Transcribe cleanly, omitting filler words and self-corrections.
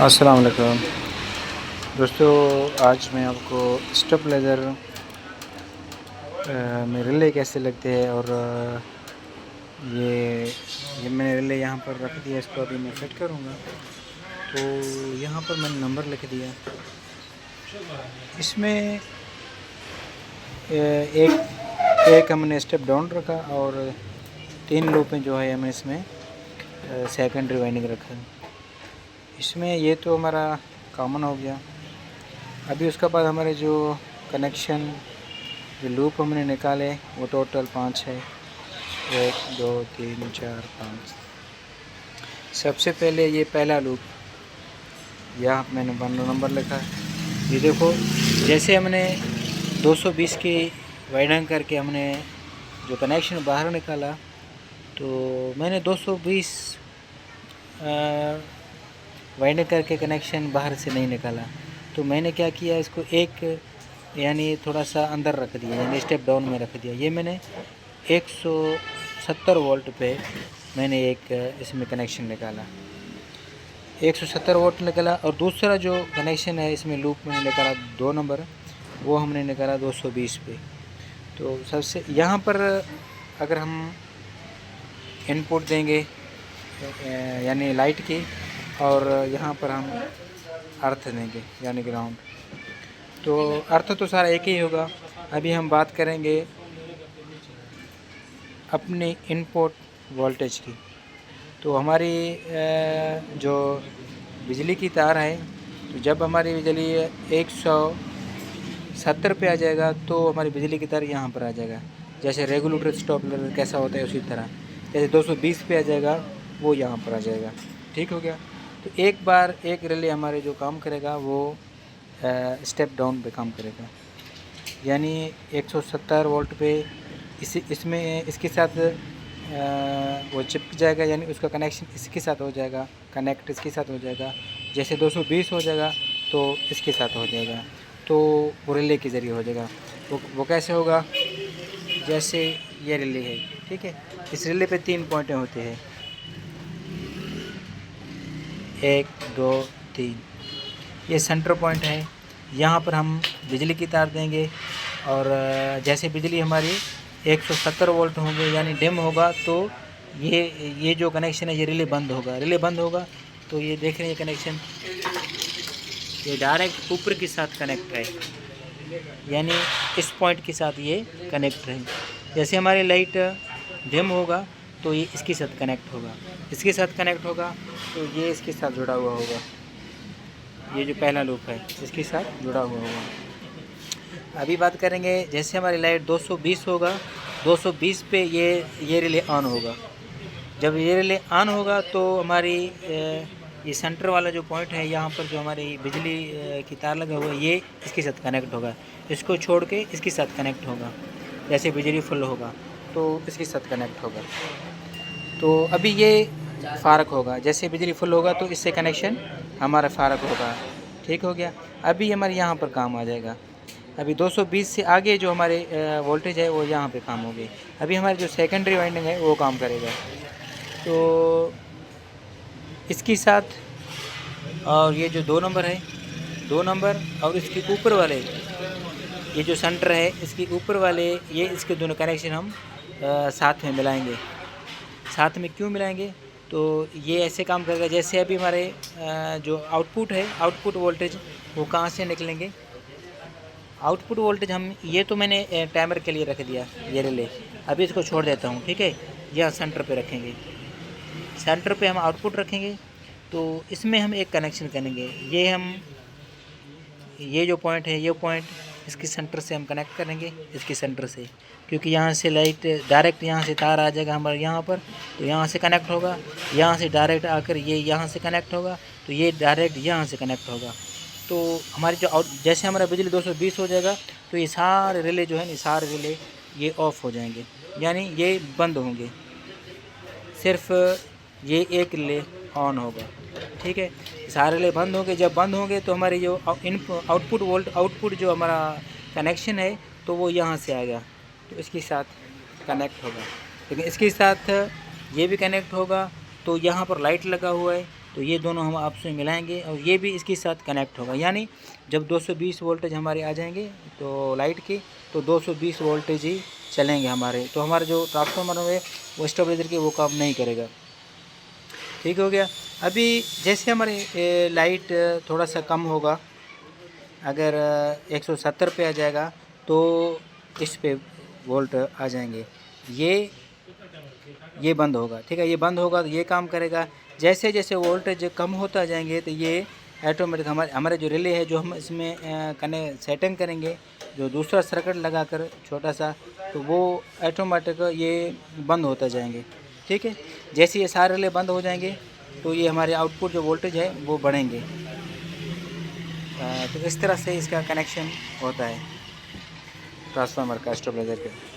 अस्सलाम वालेकुम दोस्तों, आज मैं आपको स्टेबलाइज़र में रिले कैसे लगते हैं और ये मैंने रिले यहाँ पर रख दिया। इसको अभी मैं फिट करूँगा। तो यहाँ पर मैंने नंबर लिख दिया। इसमें एक हमने स्टेप डाउन रखा और 3 लूप में जो है हमने इसमें सेकेंडरी वाइंडिंग रखा। इसमें ये तो हमारा कॉमन हो गया। अभी उसके बाद हमारे जो कनेक्शन जो लूप हमने निकाले वो टोटल 5 है। 1 2 3 4 5। सबसे पहले ये पहला लूप, यहाँ मैंने 1 नंबर लिखा है। ये देखो, जैसे हमने 220 की वाइंडिंग करके हमने जो कनेक्शन बाहर निकाला, तो मैंने 220 वाइंडिंग करके कनेक्शन बाहर से नहीं निकाला। तो मैंने क्या किया, इसको एक यानी थोड़ा सा अंदर रख दिया, यानी स्टेप डाउन में रख दिया। ये मैंने 170 वोल्ट पे मैंने एक इसमें कनेक्शन निकाला, 170 वोल्ट निकाला। और दूसरा जो कनेक्शन है इसमें लूप में निकाला 2 नंबर, वो हमने निकाला 220 पे। तो सबसे यहाँ पर अगर हम इनपुट देंगे यानी लाइट की, और यहाँ पर हम अर्थ देंगे यानी ग्राउंड, तो अर्थ तो सारा एक ही होगा। अभी हम बात करेंगे अपने इनपुट वोल्टेज की। तो हमारी जो बिजली की तार है, तो जब हमारी बिजली 170 पे आ जाएगा तो हमारी बिजली की तार यहाँ पर आ जाएगा। जैसे रेगुलेटर स्टॉपलर कैसा होता है उसी तरह, जैसे 220 पे आ जाएगा वो यहाँ पर आ जाएगा। ठीक हो गया। तो एक बार एक रिले हमारे जो काम करेगा वो स्टेप डाउन पे काम करेगा, यानी 170 वोल्ट पे इसमें इसके साथ वो चिपक जाएगा, यानी उसका कनेक्शन इसके साथ हो जाएगा, कनेक्ट इसके साथ हो जाएगा। जैसे 220 हो जाएगा तो इसके साथ हो जाएगा, तो वो रिले के ज़रिए हो जाएगा। वो कैसे होगा, जैसे ये रिले है, ठीक है। इस रिले पे 3 पॉइंटें होते हैं, 1 2 3। ये सेंटर पॉइंट है। यहाँ पर हम बिजली की तार देंगे, और जैसे बिजली हमारी 170 वोल्ट होंगे यानी डिम होगा, तो ये जो कनेक्शन है ये रिले बंद होगा। रिले बंद होगा तो ये देख रहे हैं कनेक्शन, ये डायरेक्ट ऊपर के साथ कनेक्ट है, यानी इस पॉइंट के साथ ये कनेक्ट है। जैसे हमारी लाइट डिम होगा तो ये इसके साथ कनेक्ट होगा, इसके साथ कनेक्ट होगा तो ये इसके साथ जुड़ा हुआ होगा। ये जो पहला लूप है इसके साथ जुड़ा हुआ होगा। अभी बात करेंगे, जैसे हमारी लाइट 220 होगा, 220 पे ये रिले ऑन होगा। जब ये रिले ऑन होगा तो हमारी ये सेंटर वाला जो पॉइंट है, यहाँ पर जो हमारी बिजली की तार लगा हुआ है, ये इसके साथ कनेक्ट होगा। इसको छोड़ के इसके साथ कनेक्ट होगा। जैसे बिजली फुल होगा तो इसके साथ कनेक्ट होगा। तो अभी ये फ़ारक होगा, जैसे बिजली फुल होगा तो इससे कनेक्शन हमारा फ़ारक होगा। ठीक हो गया। अभी हमारे यहाँ पर काम आ जाएगा। अभी 220 से आगे जो हमारे वोल्टेज है वो यहाँ पे काम होगी। अभी हमारी जो सेकेंडरी वाइंडिंग है वो काम करेगा। तो इसके साथ, और ये जो 2 नंबर है, 2 नंबर और इसके ऊपर वाले, ये जो सेंटर है इसके ऊपर वाले, ये इसके दोनों कनेक्शन हम साथ में मिलाएंगे। साथ में क्यों मिलाएंगे, तो ये ऐसे काम करेगा जैसे अभी हमारे जो आउटपुट है, आउटपुट वोल्टेज वो कहाँ से निकलेंगे। आउटपुट वोल्टेज हम, ये तो मैंने टाइमर के लिए रख दिया ये रिले। अभी इसको छोड़ देता हूँ, ठीक है। यह सेंटर पे रखेंगे, सेंटर पे हम आउटपुट रखेंगे। तो इसमें हम एक कनेक्शन करेंगे, ये जो पॉइंट है, ये पॉइंट इसके सेंटर से हम कनेक्ट करेंगे, इसके सेंटर से, क्योंकि यहाँ से लाइट डायरेक्ट यहाँ से तार आ जाएगा हमारे यहाँ पर, तो यहाँ से कनेक्ट होगा। यहाँ से डायरेक्ट आकर ये यहाँ से कनेक्ट होगा, तो ये डायरेक्ट यहाँ से कनेक्ट होगा। तो हमारी जो जैसे हमारा बिजली 220 हो जाएगा तो ये सारे रिले जो है ना, सारे रिले ये ऑफ हो जाएंगे, यानी ये बंद होंगे। सिर्फ ये एक रिले ऑन होगा, ठीक है। सारे रिले बंद होंगे। जब बंद होंगे तो हमारी जो आउटपुट जो हमारा कनेक्शन है तो वो यहाँ से आएगा, तो इसके साथ कनेक्ट होगा। लेकिन इसके साथ ये भी कनेक्ट होगा। तो यहाँ पर लाइट लगा हुआ है, तो ये दोनों हम आपस में मिलाएंगे और ये भी इसके साथ कनेक्ट होगा। यानी जब 220 वोल्टेज हमारे आ जाएंगे तो लाइट की, तो 220 वोल्टेज ही चलेंगे हमारे। तो हमारे जो ट्रांसफार्मर है वो स्टेबलाइजर के वो काम नहीं करेगा। ठीक हो गया। अभी जैसे हमारे लाइट थोड़ा सा कम होगा, अगर 170 पे आ जाएगा तो इस पे वोल्ट आ जाएंगे, ये बंद होगा। ठीक है, ये बंद होगा तो ये काम करेगा। जैसे जैसे वोल्टेज कम होता जाएंगे तो ये ऑटोमेटिक हमारे जो रिले है जो हम इसमें सेटिंग करेंगे, जो दूसरा सर्किट लगाकर छोटा सा, तो वो ऑटोमेटिक ये बंद होता जाएंगे। ठीक है, जैसे ये सारे रिले बंद हो जाएंगे तो ये हमारे आउटपुट जो वोल्टेज है वो बढ़ेंगे। तो इस तरह से इसका कनेक्शन होता है ट्रांसफार्मर का स्टेबलाइजर के।